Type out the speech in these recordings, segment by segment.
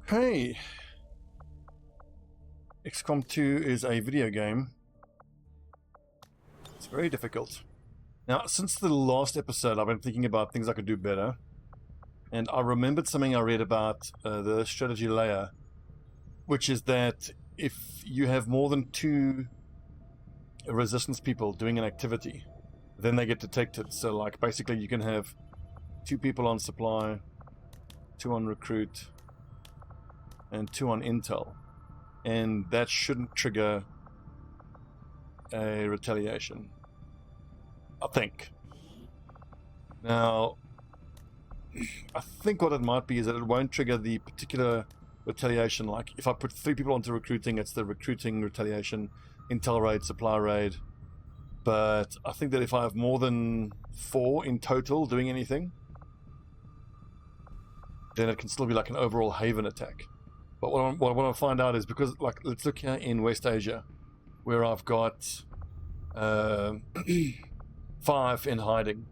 Hey, XCOM2 is a video game. It's very difficult. Now, since the last episode, I've been thinking about things I could do better. And I remembered something I read about the strategy layer, which is that if you have more than 2 resistance people doing an activity, then they get detected. So, like, basically you can have 2 people on supply, 2 on recruit, and 2 on intel. And that shouldn't trigger a retaliation, I think. Now, I think what it might be is that it won't trigger the particular retaliation. Like, if I put 3 people onto recruiting, it's the recruiting retaliation, intel raid, supply raid. But I think that if I have more than 4 in total doing anything, then it can still be like an overall haven attack. But what I want to find out is, because, like, let's look here in West Asia, where I've got 5 in hiding.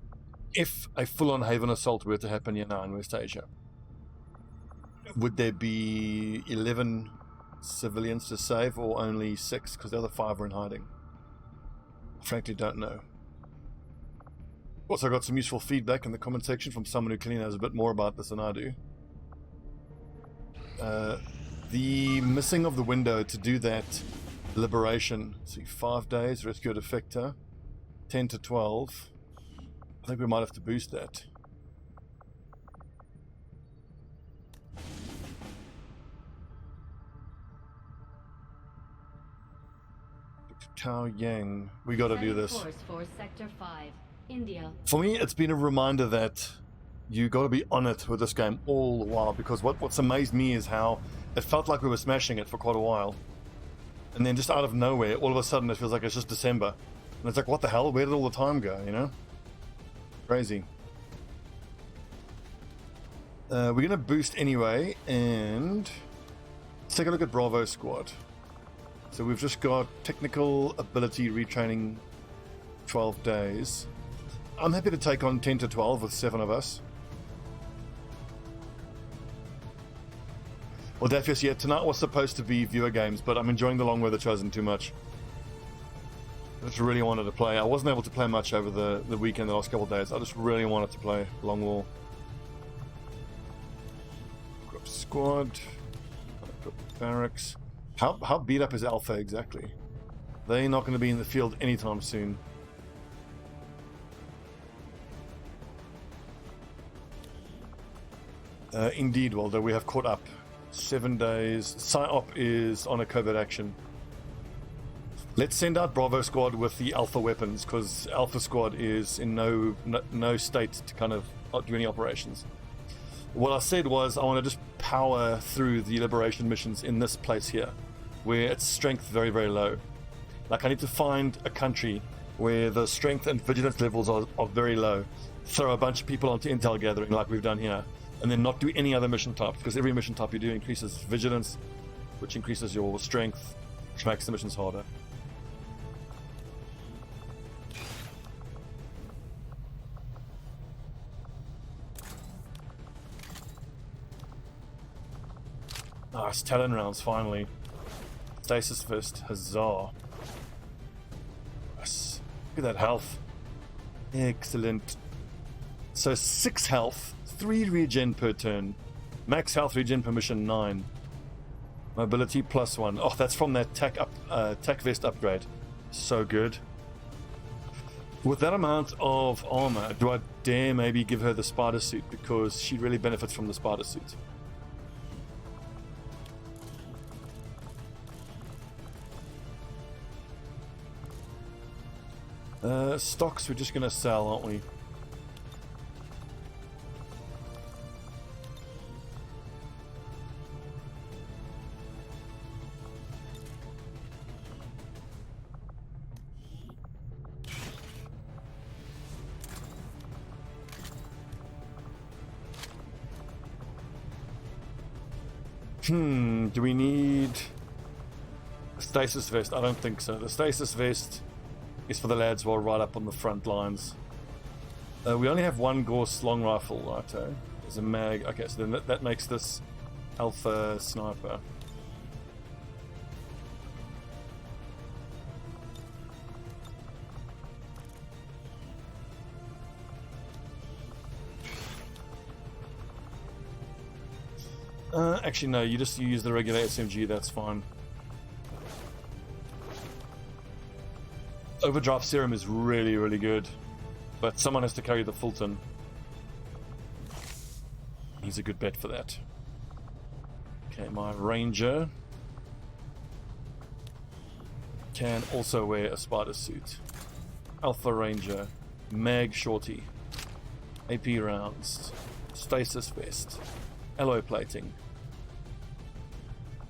If a full-on haven assault were to happen here now in West Asia, would there be 11 civilians to save, or only 6? Because the other 5 are in hiding. I frankly don't know. Also got some useful feedback in the comment section from someone who clearly knows a bit more about this than I do. The missing of the window to do that liberation. See, 5 days, rescue a defector, 10 to 12. I think we might have to boost that. Tao Yang, we got to do this. For Sector 5, India. For me, it's been a reminder that you got to be on it with this game all the while, because what's amazed me is how it felt like we were smashing it for quite a while, and then just out of nowhere, all of a sudden it feels like it's just December, and it's like, what the hell? Where did all the time go? You know, crazy. We're gonna boost anyway, and let's take a look at Bravo Squad. So we've just got technical ability retraining, 12 days. I'm happy to take on 10 to 12 with 7 of us. Well, Dafius, yeah, tonight was supposed to be viewer games, but I'm enjoying the Long Weather Chosen too much. I just really wanted to play. I wasn't able to play much over the weekend, the last couple of days. I just really wanted to play Long Wall. Equip squad. Equip barracks. How beat up is Alpha exactly? They're not going to be in the field anytime soon. Indeed, Waldo, we have caught up. 7 days. PSYOP is on a covert action. Let's send out Bravo Squad with the Alpha weapons, because Alpha Squad is in no state to kind of do any operations. What I said was I want to just power through the liberation missions in this place here, where its strength is very, very low. Like, I need to find a country where the strength and vigilance levels are very low. Throw a bunch of people onto intel gathering like we've done here, and then not do any other mission type, because every mission type you do increases vigilance, which increases your strength, which makes the missions harder. Nice, Talon rounds, finally. Stasis Fist, huzzah. Yes. Look at that health. Excellent. So 6 health, 3 regen per turn. Max health regen per mission 9. Mobility +1. Oh, that's from that tac vest upgrade. So good. With that amount of armor, do I dare maybe give her the spider suit, because she really benefits from the spider suit? Stocks we're just gonna sell, aren't we? Do we need a stasis vest? I don't think so. The stasis vest is for the lads who are right up on the front lines. We only have 1 Gauss long rifle, right? There's a mag. Okay, so then that makes this Alpha sniper. Actually, no, you just use the regular SMG, that's fine. Overdrive serum is really, really good, but someone has to carry the Fulton. He's a good bet for that. Okay, my Ranger can also wear a spider suit. Alpha Ranger, Mag Shorty, AP rounds, Stasis Vest, alloy plating.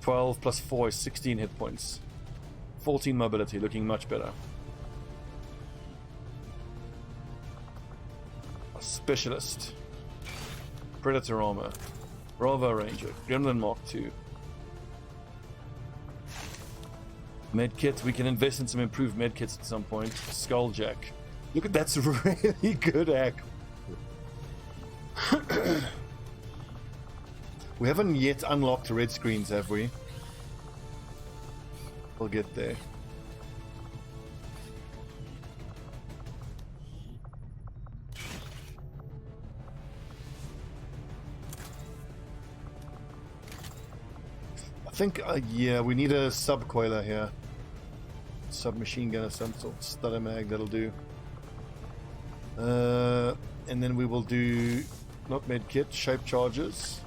12 plus 4 is 16 hit points. 14 mobility, looking much better. A Specialist. Predator armor. Bravo Ranger. Gremlin Mark II. Medkit. We can invest in some improved medkits at some point. Skulljack. Look at that's really good hack. We haven't yet unlocked red screens, have we? We'll get there. I think, yeah, we need a subcoiler here. Submachine gun of some sort. Stutter mag, that'll do. And then we will do, not medkit, shape charges.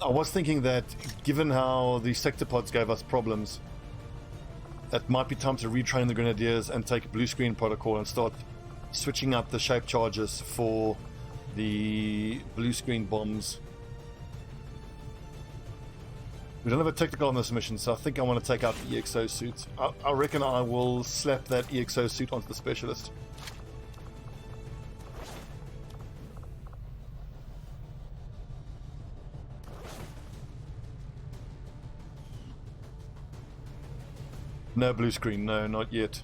I was thinking that, given how the sector pods gave us problems, it might be time to retrain the Grenadiers and take a blue screen protocol and start switching up the shape charges for the blue screen bombs. We don't have a technical on this mission, so I think I want to take out the EXO suit. I reckon I will slap that EXO suit onto the Specialist. No blue screen, no, not yet.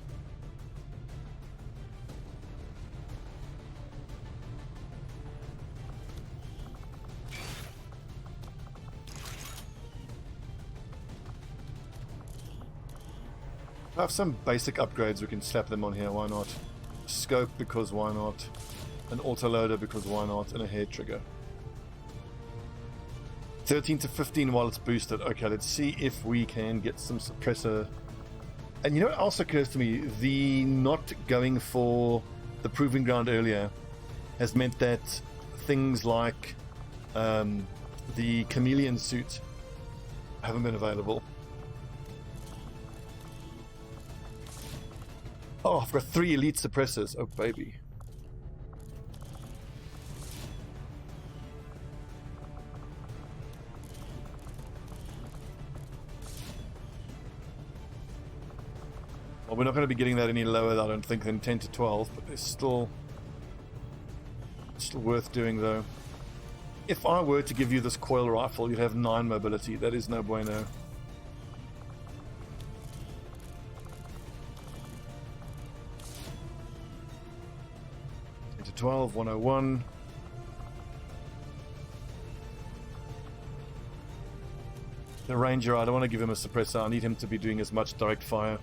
I have some basic upgrades, we can slap them on here, why not? Scope, because why not? An autoloader, because why not? And a hair trigger. 13 to 15 while it's boosted. Okay, let's see if we can get some suppressor. And you know what also occurs to me? The not going for the proving ground earlier has meant that things like the chameleon suit haven't been available. Oh, I've got 3 elite suppressors. Oh, baby. Well, we're not going to be getting that any lower, I don't think, than 10 to 12, but it's still worth doing, though. If I were to give you this coil rifle, you'd have 9 mobility. That is no bueno. To 12, 101. The Ranger, I don't want to give him a suppressor. I need him to be doing as much direct fire.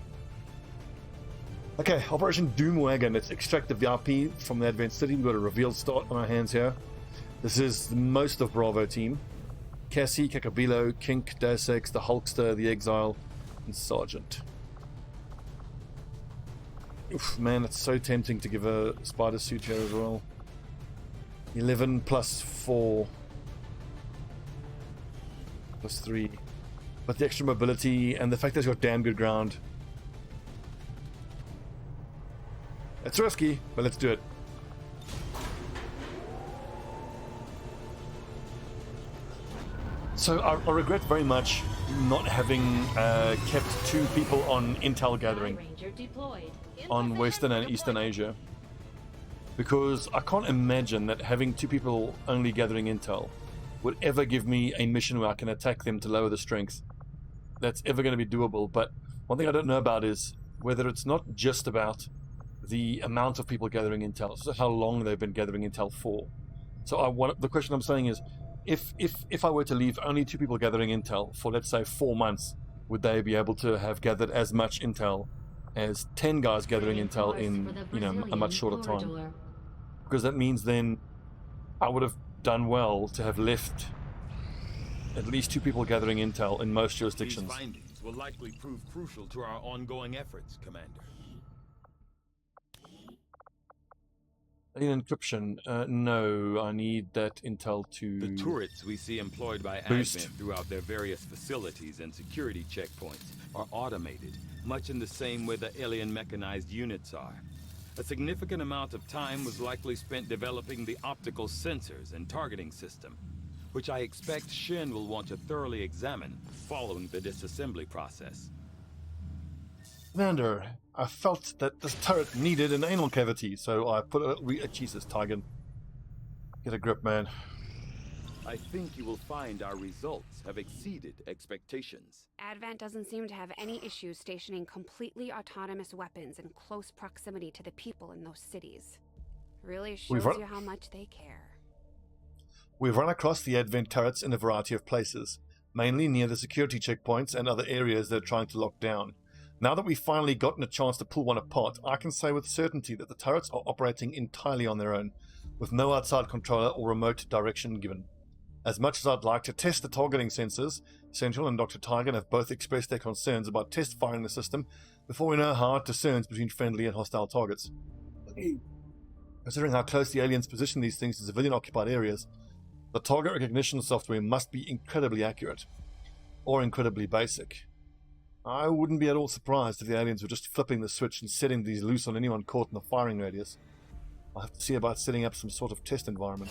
Okay, Operation Doomwagon. Let's extract the VIP from the Advanced City. We've got a revealed start on our hands here. This is most of Bravo team. Cassie, Kakabilo, Kink, Deus Ex, the Hulkster, the Exile, and Sergeant. Oof, man, it's so tempting to give a spider suit here as well. 11 plus 4 plus 3. But the extra mobility and the fact that it's got damn good ground. It's risky, but let's do it. So I regret very much not having kept 2 people on intel gathering on Western and Eastern Asia, because I can't imagine that having 2 people only gathering intel would ever give me a mission where I can attack them to lower the strength. That's ever going to be doable. But one thing I don't know about is whether it's not just about the amount of people gathering intel, so how long they've been gathering intel for. So the question I'm saying is, if I were to leave only 2 people gathering intel for, let's say, 4 months, would they be able to have gathered as much intel as 10 guys gathering intel in, a much shorter time? Because that means then I would have done well to have left at least 2 people gathering intel in most jurisdictions. These findings will likely prove crucial to our ongoing efforts, Commander. Alien encryption. No, I need that intel to The turrets we see employed by boost. Advent throughout their various facilities and security checkpoints are automated, much in the same way the alien mechanized units are. A significant amount of time was likely spent developing the optical sensors and targeting system, which I expect Shin will want to thoroughly examine following the disassembly process. Commander, I felt that this turret needed an anal cavity, so I put Jesus, Tigan. Get a grip, man. I think you will find our results have exceeded expectations. Advent doesn't seem to have any issues stationing completely autonomous weapons in close proximity to the people in those cities. Really shows you how much they care. We've run across the Advent turrets in a variety of places, mainly near the security checkpoints and other areas they're trying to lock down. Now that we've finally gotten a chance to pull one apart, I can say with certainty that the turrets are operating entirely on their own, with no outside controller or remote direction given. As much as I'd like to test the targeting sensors, Central and Dr. Tigan have both expressed their concerns about test firing the system before we know how it discerns between friendly and hostile targets. Considering how close the aliens position these things to civilian-occupied areas, the target recognition software must be incredibly accurate, or incredibly basic. I wouldn't be at all surprised if the aliens were just flipping the switch and setting these loose on anyone caught in the firing radius. I'll have to see about setting up some sort of test environment.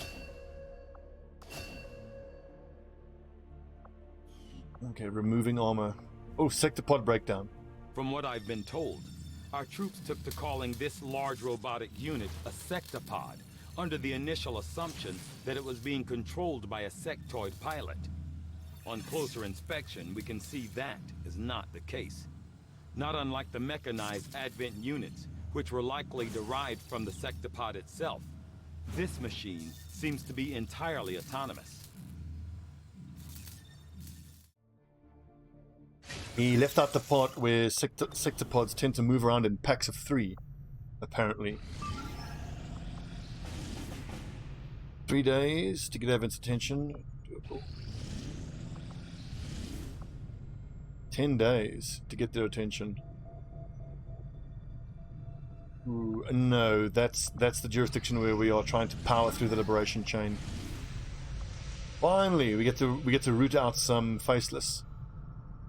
Okay, removing armor. Oh, sector pod breakdown. From what I've been told, our troops took to calling this large robotic unit a sectopod, under the initial assumption that it was being controlled by a sectoid pilot. On closer inspection, we can see that is not the case. Not unlike the mechanized Advent units, which were likely derived from the sectopod itself. This machine seems to be entirely autonomous. He left out the part where sectopods tend to move around in packs of 3, apparently. 3 days to get Advent's attention. Doable. 10 days to get their attention. Ooh, no, that's the jurisdiction where we are trying to power through the liberation chain. Finally, we get to root out some Faceless.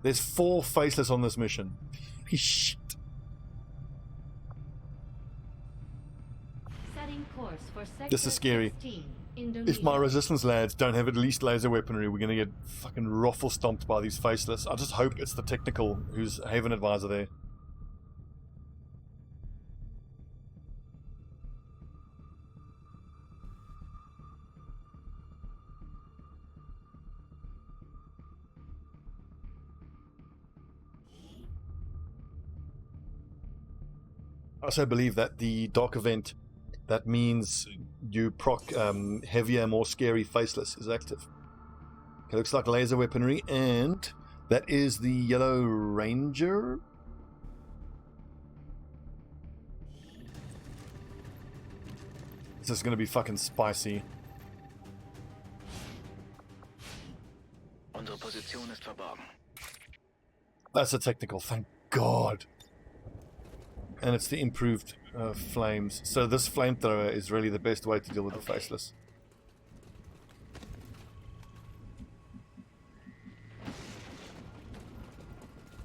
There's 4 Faceless on this mission. Shit. Setting course for sector This is scary. 16, If my resistance lads don't have at least laser weaponry, we're gonna get fucking ruffle stomped by these Faceless. I just hope it's the technical who's Haven Advisor there. I also believe that the Dark Event, that means you proc heavier, more scary Faceless is active. It looks like laser weaponry, and that is the Yellow Ranger. This is going to be fucking spicy. Unsere Position ist verborgen. That's a technical, thank God. And it's the improved flames. So this flamethrower is really the best way to deal with the Faceless.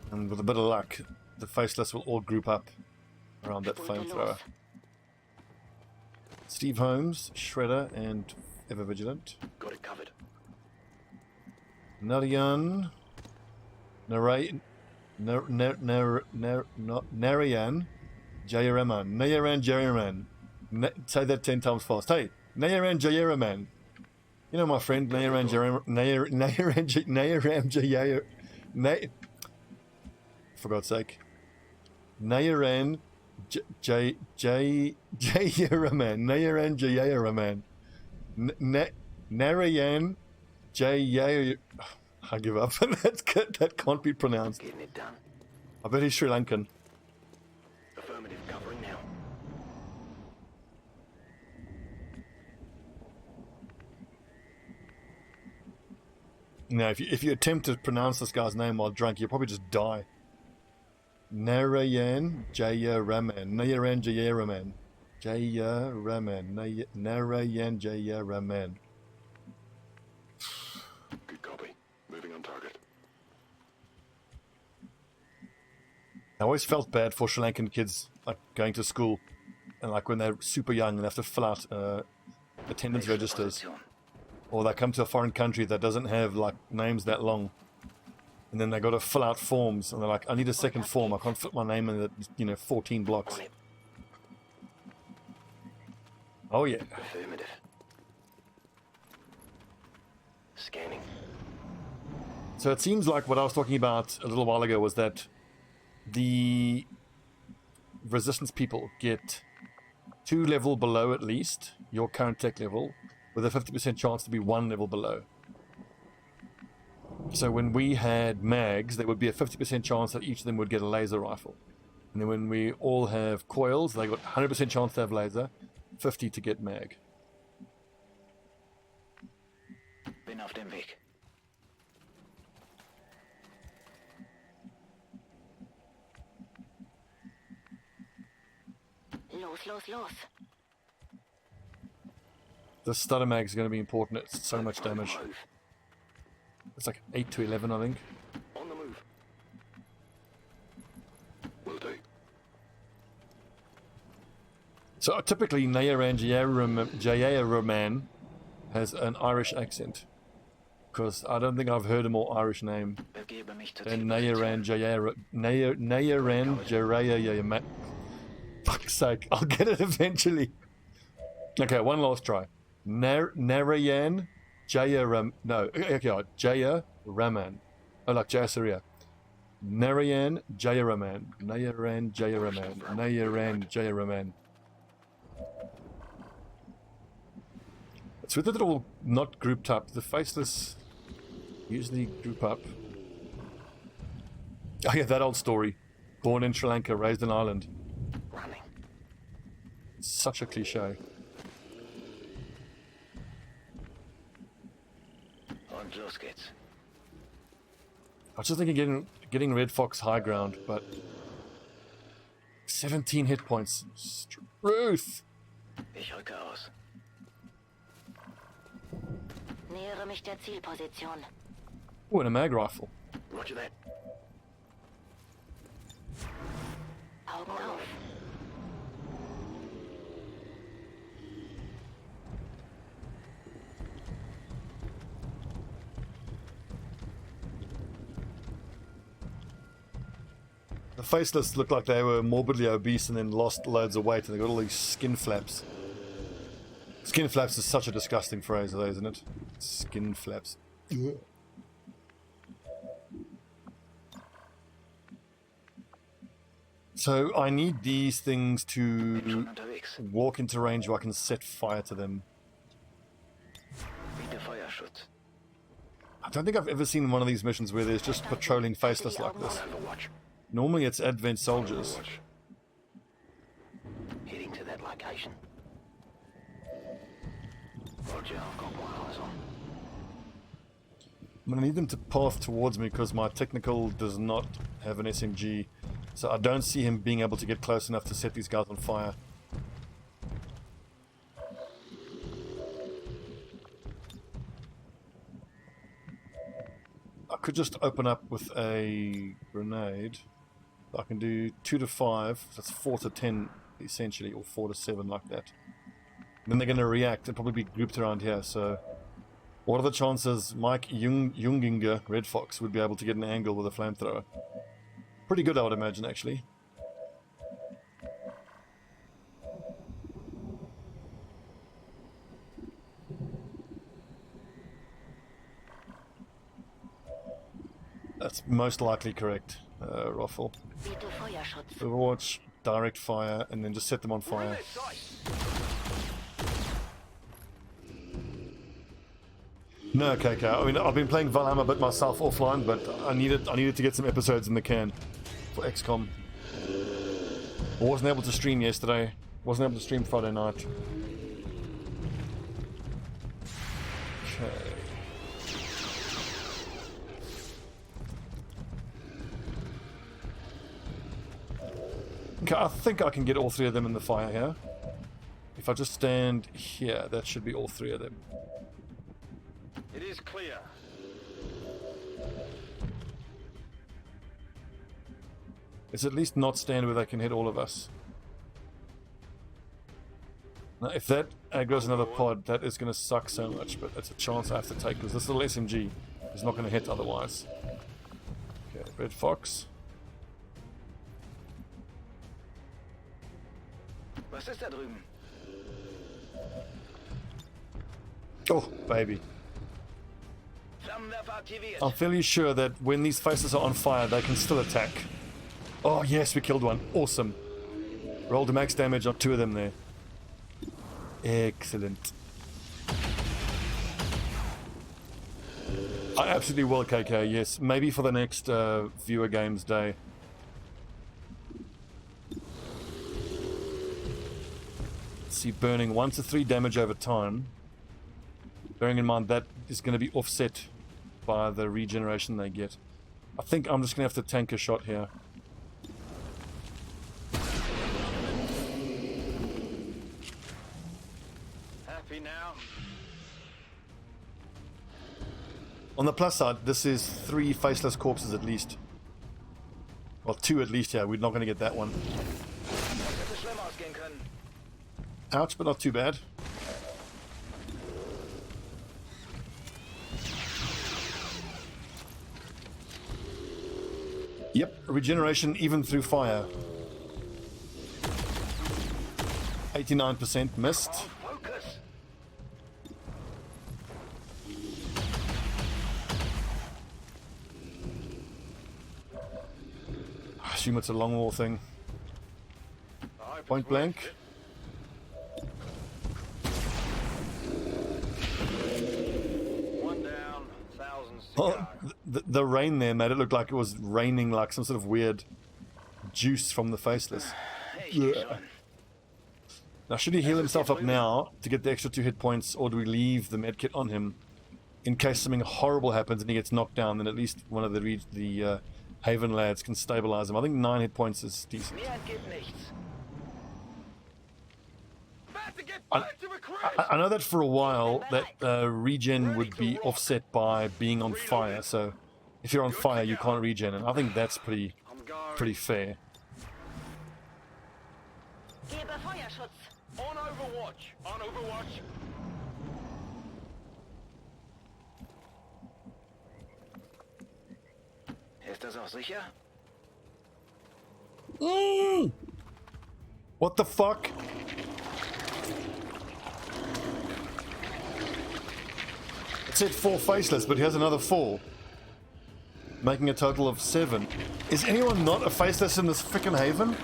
And with a bit of luck, the Faceless will all group up around that flamethrower. Steve Holmes, Shredder, and Ever Vigilant. Got it covered. Narayan, Narayan, Jayaraman. Say that 10 times fast. Hey, Nayaran Jayaraman. You know my friend Nayaran Jayaraman. For God's sake. Nayaran Jayaraman. Nayaran Jayaraman. Narayan Jaya. I give up. That can't be pronounced. Getting it done. I bet he's Sri Lankan. Affirmative, covering now. Now, if you attempt to pronounce this guy's name while drunk, you'll probably just die. Narayan Jayaraman. Narayan Jayaraman. Jayaraman. Narayan Jayaraman. Good copy. Moving on target. I always felt bad for Sri Lankan kids, like going to school, and like when they're super young and have to fill out attendance registers, or they come to a foreign country that doesn't have like names that long, and then they got to fill out forms, and they're like, I need a second form. I can't fit my name in the 14 blocks. Oh yeah. Affirmative. Scanning. So it seems like what I was talking about a little while ago was that the resistance people get 2 level below at least your current tech level, with a 50% chance to be 1 level below. So when we had mags, there would be a 50% chance that each of them would get a laser rifle. And then when we all have coils, they got 100% chance to have laser, 50 to get mag. Bin auf dem Weg. Los. The stutter mag is going to be important. It's so much On the damage. move. It's like 8 to 11, I think. On the move. Will do. So typically, Nayaran Jayaraman has an Irish accent. Because I don't think I've heard a more Irish name Begebe mich zur than Zielposition. Nayaran Jayaraman. Fuck's sake, I'll get it eventually. Okay, one last try. Narayan Jayaram. No, okay, Jayaraman. Oh, like Jayasuriya. Narayan Jayaraman. Nayaran Jayaraman. Nayaran Jayaraman. It's weird that they're all not grouped up. The Faceless usually group up. Oh yeah, that old story. Born in Sri Lanka, raised in Ireland. Running. Such a cliche. Und los geht's. I was just thinking getting Red Fox high ground, but 17 hit points. Truth. Ich rücke aus. Nähere mich der Zielposition. Oh, and a mag rifle. Roger that. Augen auf. The Faceless looked like they were morbidly obese and then lost loads of weight, and they got all these skin flaps. Skin flaps is such a disgusting phrase, though, isn't it? Skin flaps. So I need these things to Schon unterwegs. walk into range where I can set fire to them. Biete Feuerschutz. I don't think I've ever seen one of these missions where there's just patrolling Faceless like this. Overwatch. Normally it's advanced soldiers. Overwatch. Heading to that location. Roger, I've got my eyes on. I'm going to need them to path towards me because my technical does not have an SMG. So I don't see him being able to get close enough to set these guys on fire. I could just open up with a grenade. I can do 2 to 5, that's 4 to 10 essentially, or 4 to 7 like that. And then they're going to react and probably be grouped around here, so... What are the chances Mike Junginger, Red Fox, would be able to get an angle with a flamethrower? Pretty good, I would imagine, actually. That's most likely correct, Roffle. Biete Feuerschutz. Overwatch, direct fire, and then just set them on fire. No, okay. I mean, I've been playing Valhalla a bit myself offline, but I needed to get some episodes in the can for XCOM. I wasn't able to stream yesterday. Wasn't able to stream Friday night. Okay. Okay, I think I can get all 3 of them in the fire here. If I just stand here, that should be all 3 of them. It is clear. Let's at least not stand where they can hit all of us. Now, if that aggro's another pod, that is going to suck so much, but that's a chance I have to take, because this little SMG is not going to hit otherwise. Okay, Red Fox. Was ist da drüben? Oh, baby. Flammenwerfer aktiviert. I'm fairly sure that when these faces are on fire, they can still attack. Oh, yes, we killed one. Awesome. Rolled max damage on 2 of them there. Excellent. I absolutely will, KK, yes. Maybe for the next Viewer Games Day. Let's see, burning 1 to 3 damage over time. Bearing in mind that is going to be offset by the regeneration they get. I think I'm just going to have to tank a shot here. Happy now? On the plus side, this is 3 faceless corpses at least. Well, 2 at least, yeah. We're not going to get that one. Hätte schlimm ausgehen können. Ouch, but not too bad. Yep, regeneration even through fire. 89% missed. Focus. I assume it's a long war thing. Point blank. One down, thousands to Oh, go. the rain there made it look like it was raining like some sort of weird juice from the Faceless. Ich geh schon. Now, should he heal himself up now to get the extra 2 hit points, or do we leave the medkit on him in case something horrible happens and he gets knocked down? Then at least one of the Haven lads can stabilize him. I think 9 hit points is decent. Mir entgeht nichts. I know that for a while that regen would be offset by being on fire. So if you're on fire, you can't regen, and I think that's pretty fair. Gebe Feuerschutz. On Overwatch. On Overwatch. Ist das auch sicher? What the fuck? It said 4 faceless, but he has another 4. Making a total of 7. Is anyone not a faceless in this frickin' Haven?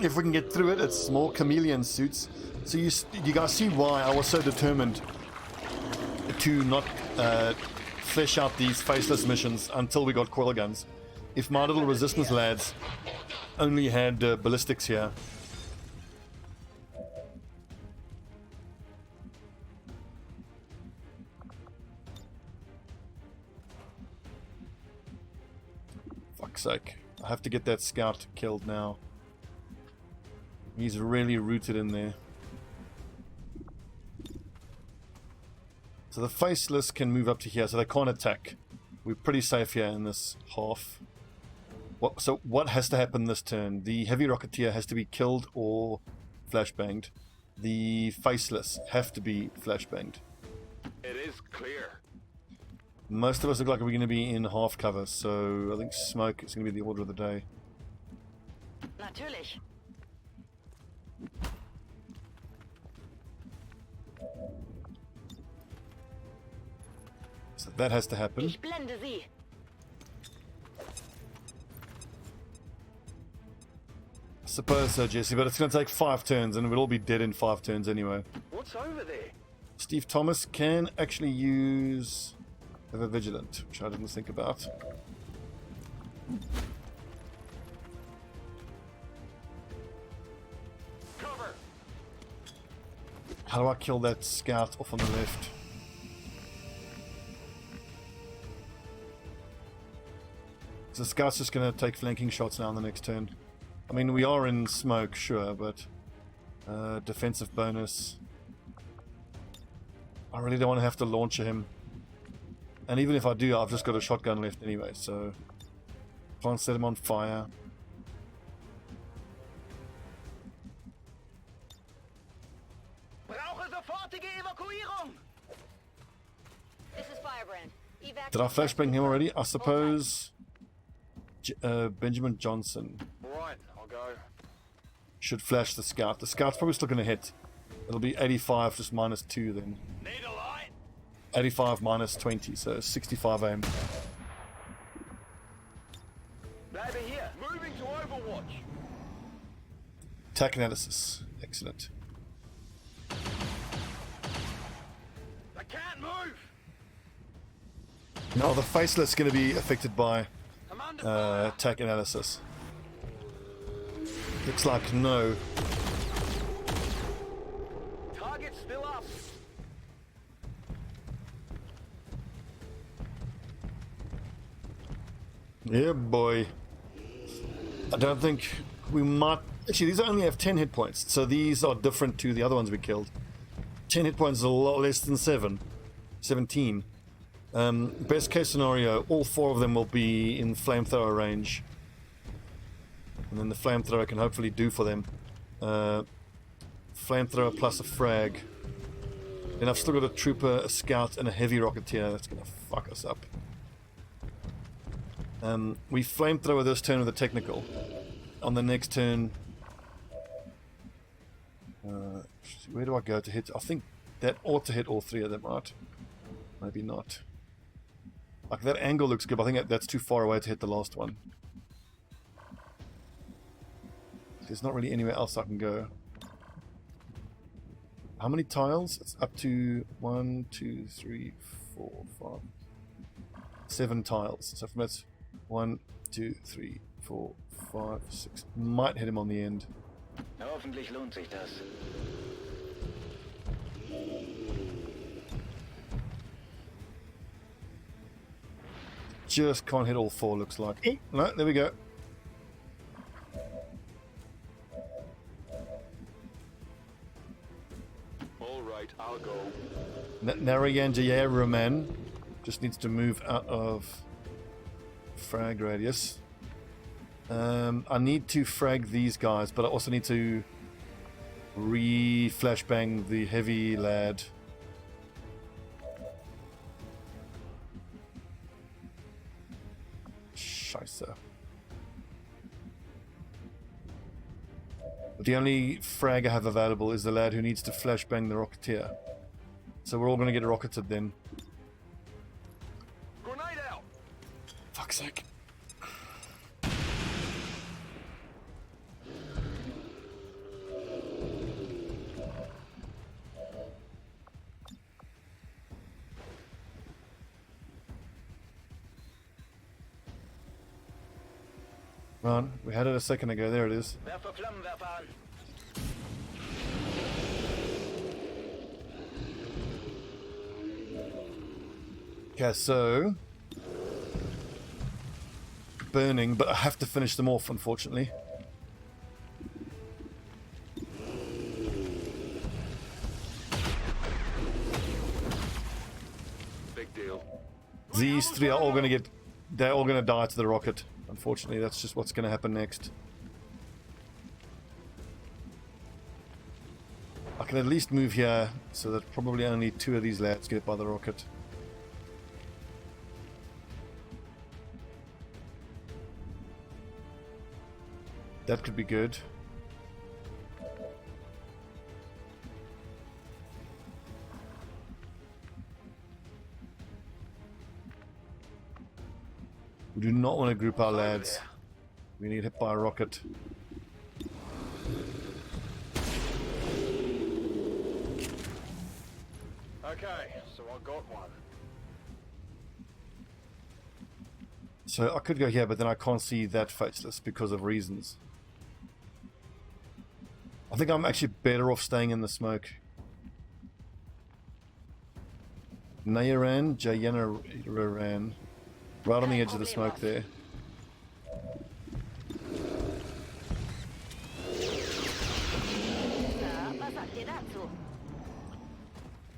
If we can get through it, it's more chameleon suits. So you guys see why I was so determined to not flesh out these faceless missions until we got coil guns. If my little resistance lads only had ballistics here. Fuck's sake. I have to get that scout killed now. He's really rooted in there. So the faceless can move up to here, so they can't attack. We're pretty safe here in this half. So what has to happen this turn? The heavy rocketeer has to be killed or flashbanged. The faceless have to be flashbanged. It is clear. Most of us look like we're going to be in half cover, so I think smoke is going to be the order of the day. Natürlich. So that has to happen. Ich blende sie. Suppose so, Jesse, but it's going to take 5 turns, and we'll all be dead in 5 turns anyway. What's over there? Steve Thomas can actually use Ever Vigilant, which I didn't think about. Cover. How do I kill that scout off on the left? So the scout's just going to take flanking shots now on the next turn. I mean, we are in smoke, sure, but defensive bonus. I really don't want to have to launcher him. And even if I do, I've just got a shotgun left anyway, so can't set him on fire. Brauche sofortige Evakuierung. This is Firebrand. Evac. Did I flashbang him already? I suppose Benjamin Johnson Right, I'll go. should flash the scout. The scout's probably still going to hit. It'll be 85 just minus 2 then. Need a light? 85 minus 20, so 65 aim. Bleibe here. Moving to Overwatch. Attack analysis. Excellent. I can't move. Now the Faceless is going to be affected by I'm under fire. attack analysis. Looks like no. Target's still up. Yeah, boy. I don't think we might... Actually, these only have 10 hit points, so these are different to the other ones we killed. 10 hit points is a lot less than 17. Best case scenario, all 4 of them will be in flamethrower range. And then the flamethrower can hopefully do for them. Flamethrower plus a frag. Then I've still got a trooper, a scout, and a heavy rocketeer. That's going to fuck us up. We flamethrower this turn with a technical. On the next turn... where do I go to hit? I think that ought to hit all 3 of them, right? Maybe not. Like, that angle looks good, but I think that's too far away to hit the last one. There's not really anywhere else I can go. How many tiles? It's up to 1, 2, 3, 4, 5, 7 tiles. So from that's 1, 2, 3, 4, 5, 6. Might hit him on the end. Hoffentlich lohnt sich das. Just can't hit all 4, looks like. Oh, no, there we go. All right, I'll go. Narayanjaya man just needs to move out of frag radius. I need to frag these guys, but I also need to re-flashbang the heavy lad. Scheisse. But the only frag I have available is the lad who needs to flashbang the rocketeer. So we're all going to get rocketed then. Grenade out. Fuck's sake. Run. We had it a second ago. There it is. Werfe Flammenwerfer an. Okay, so burning, but I have to finish them off, unfortunately. Big deal. These 3 are all going to get... They're all going to die to the rocket. Unfortunately, that's just what's going to happen next. I can at least move here, so that probably only 2 of these lads get hit by the rocket. That could be good. We do not want to group our lads. We need hit by a rocket. Okay, so I got one. So I could go here, but then I can't see that Faceless because of reasons. I think I'm actually better off staying in the smoke. Nayaran, Jayanaran, right on the edge of the smoke there. Was sagt ihr dazu?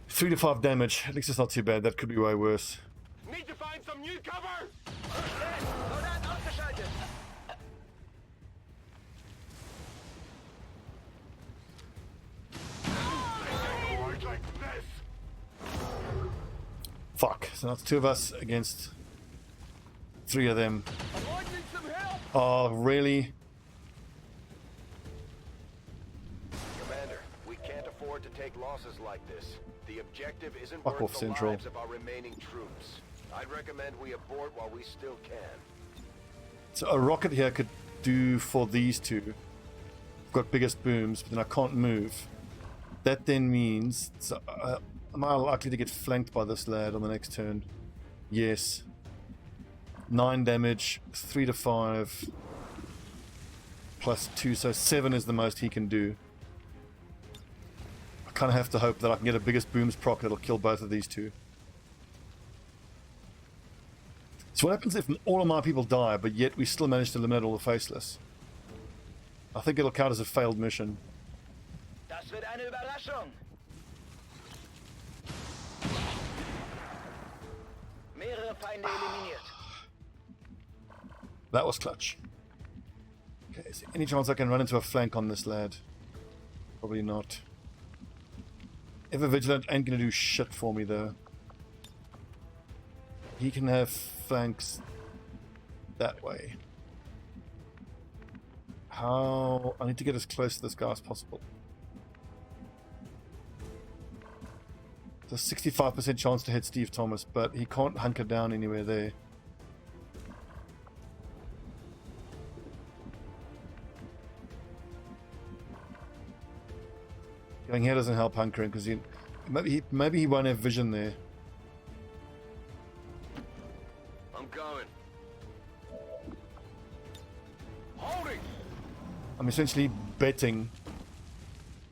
3 to 5 damage. At least it's not too bad. That could be way worse. Need to find some new cover! Soldat ausgeschaltet. Work like this! Fuck. So that's 2 of us against 3 of them. I might need some help! Oh, really? Commander, we can't afford to take losses like this. The objective isn't Fuck worth off, the Central. lives of our remaining troops. I'd recommend we abort while we still can. So a rocket here could do for these 2. I've got biggest booms, but then I can't move. That then means... So, am I likely to get flanked by this lad on the next turn? Yes. 9 damage, 3 to 5, plus 2, so 7 is the most he can do. I kind of have to hope that I can get a biggest booms proc that'll kill both of these 2. So what happens if all of my people die, but yet we still manage to eliminate all the Faceless? I think it'll count as a failed mission. Das wird eine Überraschung. Mehrere Feinde eliminiert. That was clutch. Okay, is there any chance I can run into a flank on this lad? Probably not. Ever Vigilant ain't gonna do shit for me though. He can have flanks that way. How? I need to get as close to this guy as possible. There's a 65% chance to hit Steve Thomas, but he can't hunker down anywhere there. Going here doesn't help hunkering because maybe he won't have vision there. I'm going. Holding! I'm essentially betting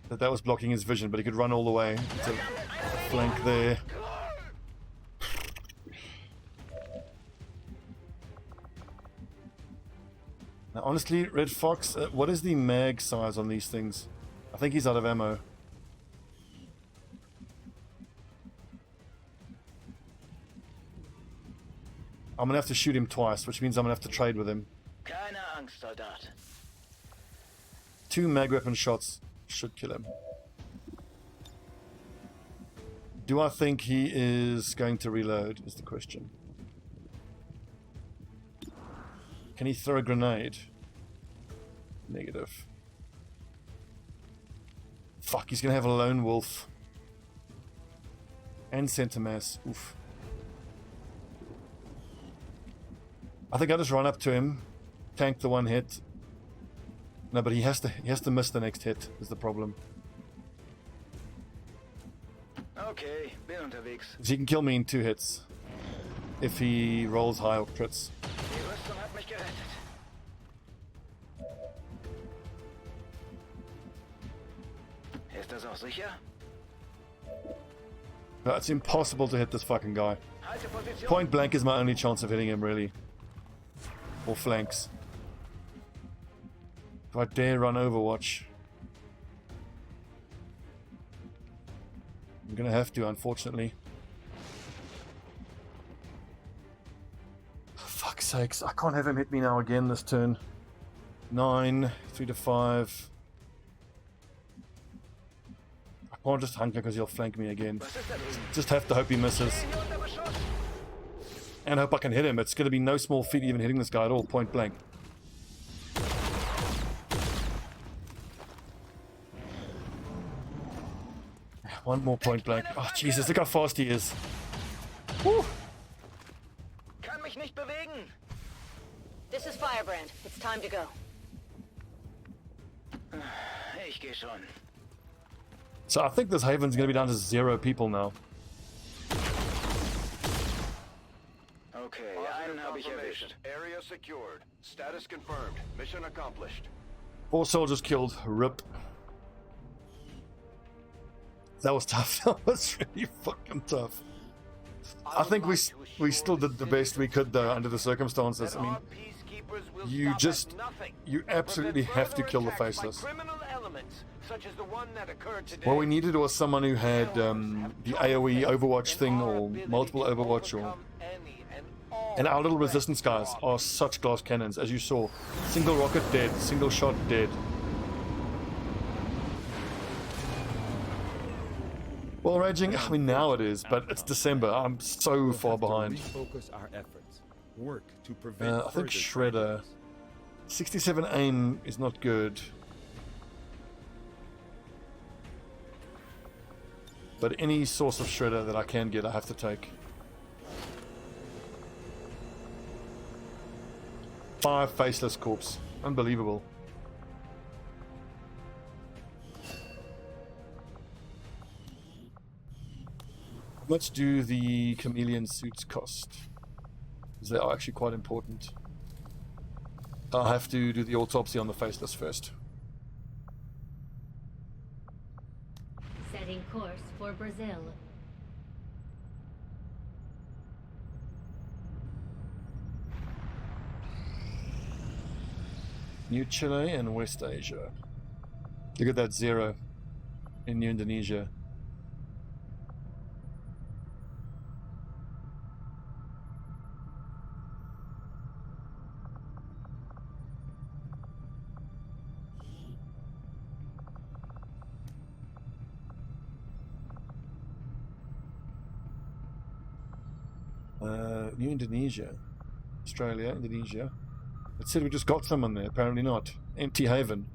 that that was blocking his vision, but he could run all the way to the flank there. Now, honestly, Red Fox, what is the mag size on these things? I think he's out of ammo. I'm gonna have to shoot him twice, which means I'm gonna have to trade with him. Keine Angst, Soldat. 2 mag weapon shots should kill him. Do I think he is going to reload, is the question. Can he throw a grenade? Negative. Fuck, he's gonna have a lone wolf. And center mass. Oof. I think I'll just run up to him, tank the 1 hit. No, but he has to miss the next hit, is the problem. Okay, bin unterwegs. So he can kill me in 2 hits. If he rolls high or crits. Die Rüstung hat mich gerettet. Ist das auch sicher? But it's impossible to hit this fucking guy. Halte Position. Point blank is my only chance of hitting him, really. Or flanks. If I dare run Overwatch. I'm gonna have to, unfortunately. For fuck's sakes, I can't have him hit me now again this turn. 9, 3 to 5. I can't just hunker because he'll flank me again. Was ist da drüben? Just have to hope he misses. Hier unter Beschuss. And hope I can hit him. It's going to be no small feat even hitting this guy at all, point blank. One more point blank. Oh, Jesus, look how fast he is. Woo. Kann mich nicht bewegen. This is Firebrand. It's time to go. Ich gehe schon. So I think this haven's going to be down to 0 people now. Okay, Positive einen habe ich confirmation. erwischt. Area secured. Status confirmed. Mission accomplished. 4 soldiers killed. RIP. That was tough. That was really fucking tough. I think we still did the best we could though under the circumstances. I mean, you absolutely have to kill the Faceless. What we needed was someone who had the AoE Overwatch thing or multiple Overwatch or... And our little resistance guys are such glass cannons, as you saw. Single rocket dead, single shot dead. Well, raging, I mean now it is, but it's December. I'm so far behind. Refocus our efforts. Work to prevent I think further Shredder. tragedies. 67 aim is not good. But any source of Shredder that I can get, I have to take. 5 Faceless corpse. Unbelievable. How much do the chameleon suits cost? Because they are actually quite important. I'll have to do the autopsy on the Faceless first. Setting course for Brazil. New Chile and West Asia. Look at that 0 in New Indonesia. New Indonesia, Australia, Indonesia. It said we just got someone there. Apparently not. Empty Haven.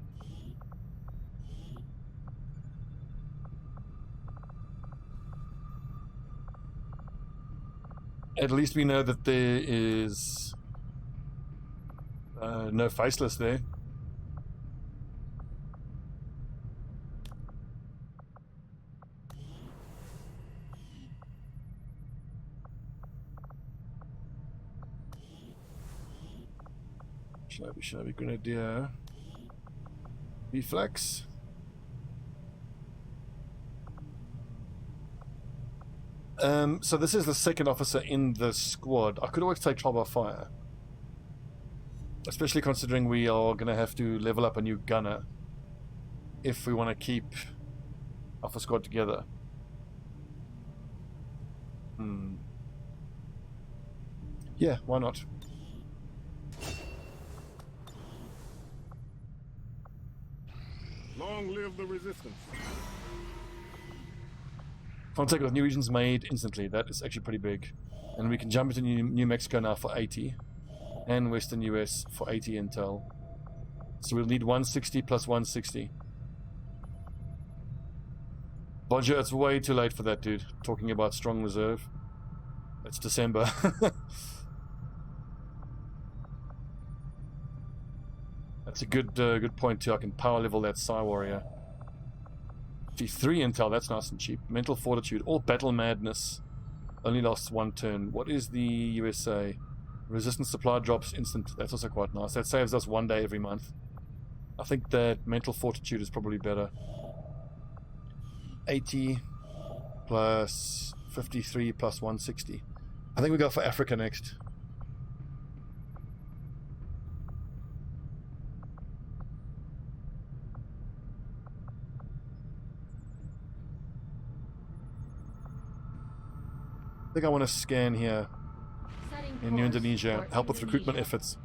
At least we know that there is no Faceless there. Shinobi, Grenadier, B-Flex. So this is the second officer in the squad. I could always take trial by fire, especially considering we are going to have to level up a new gunner if we want to keep Alpha Squad together. Yeah, why not? Long live the resistance. Contact with new regions made instantly. That is actually pretty big. And we can jump into New Mexico now for 80. And Western US for 80 intel. So we'll need 160 plus 160. Bodger, it's way too late for that, dude. Talking about strong reserve. It's December. That's a good point too. I can power level that Psy Warrior. 53 intel, that's nice and cheap. Mental Fortitude, all Battle Madness. Only lasts 1 turn. What is the USA? Resistance supply drops instant. That's also quite nice. That saves us 1 day every month. I think that Mental Fortitude is probably better. 80 plus 53 plus 160. I think we go for Africa next. I think I want to scan here in New Indonesia, help with recruitment efforts.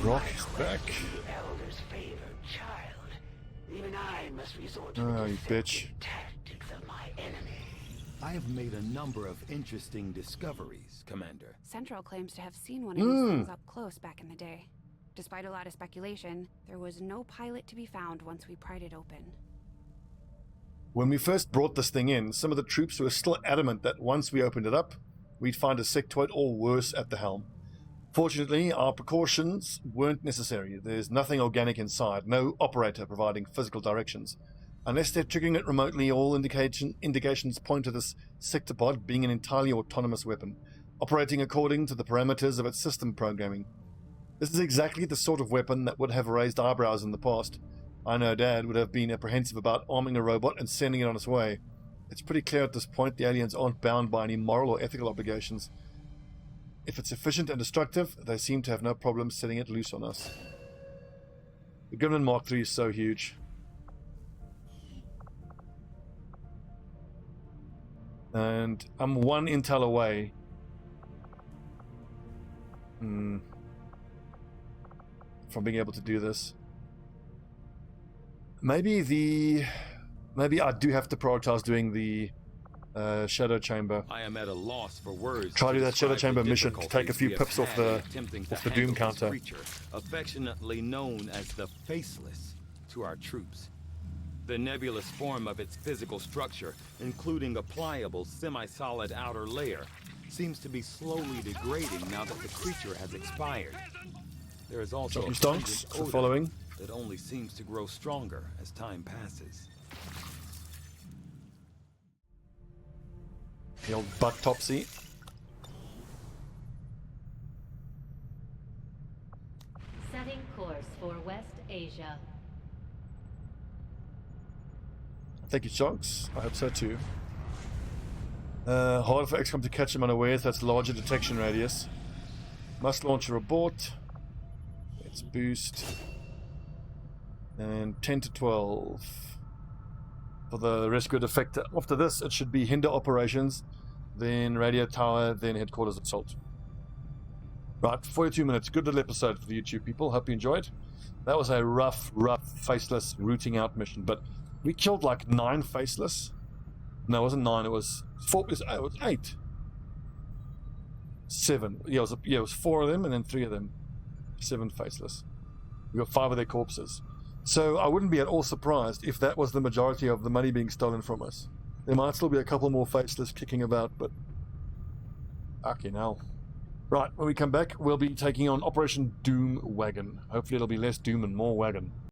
Brock is back. Elder's favored child. Even I must resort to Oh, the you bitch. tactics of my enemy. I have made a number of interesting discoveries, Commander. Central claims to have seen one of these things up close back in the day. Despite a lot of speculation, there was no pilot to be found once we pried it open. When we first brought this thing in, some of the troops were still adamant that once we opened it up, we'd find a sectoid or worse at the helm. Fortunately, our precautions weren't necessary. There's nothing organic inside, no operator providing physical directions. Unless they're triggering it remotely, all indications point to this sectopod being an entirely autonomous weapon, operating according to the parameters of its system programming. This is exactly the sort of weapon that would have raised eyebrows in the past. I know Dad would have been apprehensive about arming a robot and sending it on its way. It's pretty clear at this point the aliens aren't bound by any moral or ethical obligations. If it's efficient and destructive, they seem to have no problem setting it loose on us. The Gremlin Mark III is so huge. And I'm one intel away. From being able to do this. Maybe I do have to prioritize doing the Shadow Chamber. I am at a loss for words. Try to do that Shadow Chamber mission to take a few pips off the Doom counter. Creature, affectionately known as the Faceless, to our troops. The nebulous form of its physical structure, including a pliable, semi-solid outer layer, seems to be slowly degrading now that the creature has expired. There is also a pungent odor that only seems to grow stronger as time passes. The old butt topsy. Setting course for West Asia. Thank you, Chunks. I hope so too. Harder for XCOM to catch them unawares. That's larger detection radius. Must launch a abort. Let's boost. And 10 to 12. For the rescue defector. After this, it should be hinder operations, then radio tower, then headquarters assault. Right, 42 minutes. Good little episode for the YouTube people. Hope you enjoyed. That was a rough, Faceless rooting out mission, but we killed like 9 Faceless. No, it wasn't 9. It was 4. It was 8. 7. Yeah, it was 4 of them and then 3 of them. 7 Faceless. We got 5 of their corpses. So I wouldn't be at all surprised if that was the majority of the money being stolen from us. There might still be a couple more Faceless kicking about, but fucking hell. Right, when we come back, we'll be taking on Operation Doom Wagon. Hopefully it'll be less Doom and more Wagon.